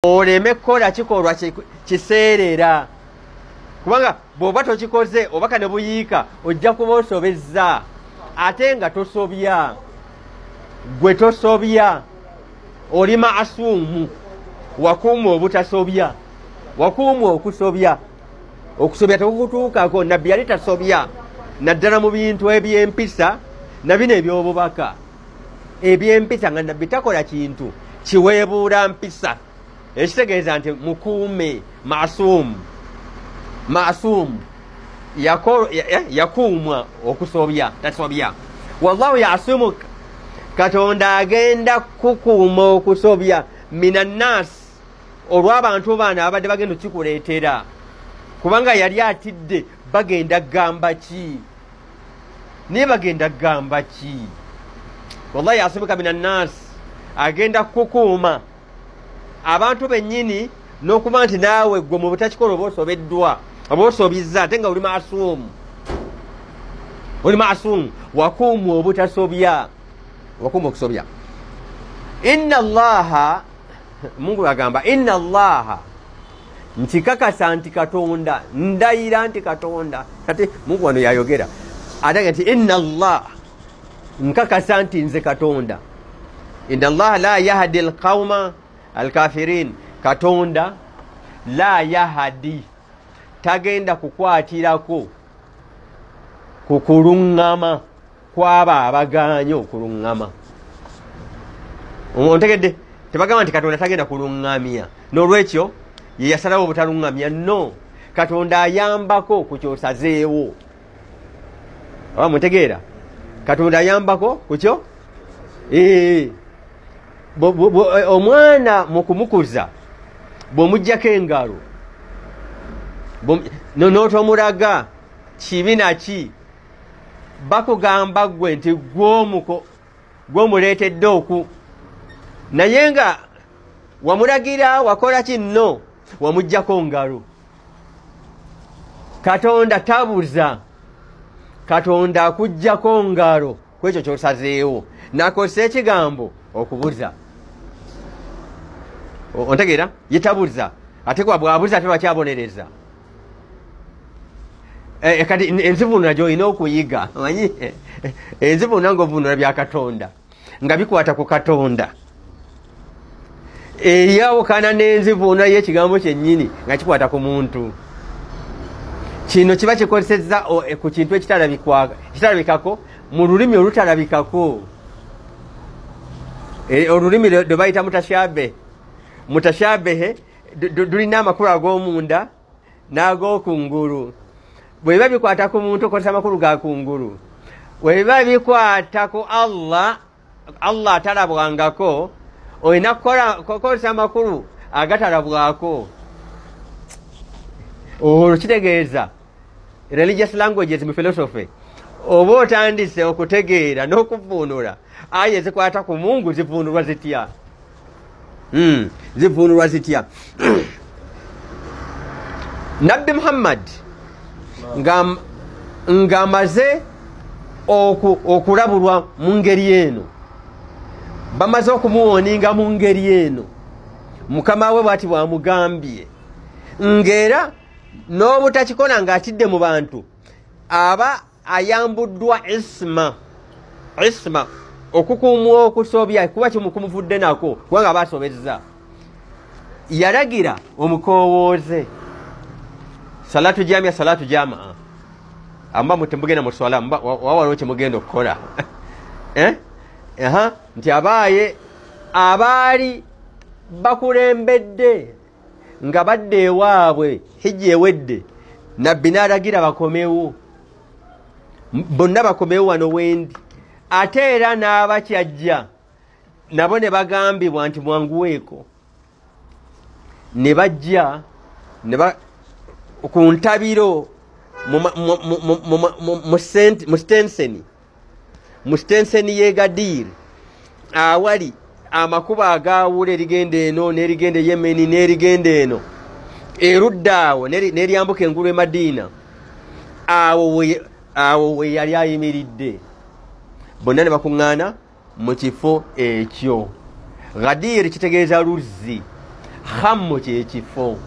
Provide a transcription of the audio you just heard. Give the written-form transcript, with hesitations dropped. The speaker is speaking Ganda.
oleme kukola kikolwa kiseerera kubanga bw'oba tokikoze obaka ne buyiika ojja kuba osobezza ate nga tosobya gwe tosobya oli maasuumu wakuuma obutasobya wakuuma okusobya okusobya tekukutuukako nabbi yali tasobya naddala mu bintu ebyempisa na bino ebyobubaka ebyempisa nga nabbi takola kintu kiweebuula mpisa ekitegeeza nti mukuume maasuumu yakuumwa okusobya tasobya wallahu yasumuka katonda agenda kukuuma okusobya minannaasi olw'abantu baana abadde bagenda okikuleetera kubanga yali atidde bagenda gamba ki naye bagenda gamba ki wallahi yasumuka minannaasi agenda kukuuma abantu bennyini n'okuba nti naawe gwe mu butakikola oba osobeddwa oba osobizza ate nga oli maasuumu wakuumu obutasobya wakuumu okusobya inna allaha mungu agamba inna allaha ntikakasa nti katonda ndayira nti katonda kati mungu wano yayogera ate nti inna allaha nkakasa nti nze katonda inna allaha la yahdi alqauma alkafirin katonda la yahadi tagenda kukwatirako kukuluŋŋama kwaba abaganya okuluŋŋama ontegedde tebagamba nti katonda tagenda kuluŋŋamya n'olwekyo ye yasalawo obutaluŋŋamya no katonda ayambako ku kyosazeewo oba mutegeera katonda ayambako ku kyo omwana mu kumukuza bw'omuggyako engalo n'otomulaga kibi naki bakugamba gwe nti gw'omuleetedde oku naye nga wamulagira wakola kinno wamuggyako ngalo katonda tabuza katonda akuggyako ngalo kwekyo kyosazeewo nakozesa ekigambo okubuza ontegeera yetabuza ate kwa bwabuza ate bakyabonereza kati enzivunula gy'olina okuyiga manyi enzivunula ng'ovunula bya katonda nga bikwata ku katonda eyawukana n'enzivunula y'ekigambo kyennyini nga kikwata ku muntu kino kiba kikozesezza ku kintu ekitalabikako mu lulimi olutalabikako olulimi lwe bayita mutashabehe lulina amakulu ag'omunda n'ag'okungulu bwe biba bikwata ku muntu okozesa amakulu ga kungulu bwe biba bikwata ku allah atalabwangako olina kukozesa amakulu agatalabwako olwo kitegeeza religious languages mu philosophy oba otandise okutegeera n'okuvunula aya ezikwata ku mungu zivunulwa zitya zivunulwa zitya nabbi muhammad ng'amaze okulabulwa mu ngeri eno bamaze okumuwoninga mu ngeri eno mukama we bwati bwamugambye ng'era n'obutakikola ng'atidde mu bantu aba ayambuddwa isma okukuumwa okusobya kuba kimukumuvudde nako kubanga aba asobezza yalagira omukowooze salatu jamaa amba mutemugenda mu swala wawaliwo kyemugenda okukola nti abaaye abaali bakulembedde nga badde ewaabwe hijja ewedde nabbi n'alagira bakomewo bonna bakomewo wano wendi ate era n'abakyajja nabo ne bagambibwa nti mwanguweeko ne bajja ku ntabiro mu stenseni y'egadiri awali amakubo agawula erigenda eno n'erigenda yemeni n'erigenda eno erudda awo n'eryambuka engulu emadiina awo we yali ayimiridde bonna ne bakuŋŋaana mu kifo ekyo gadiri kitegeeza luzzi hammu kyekifo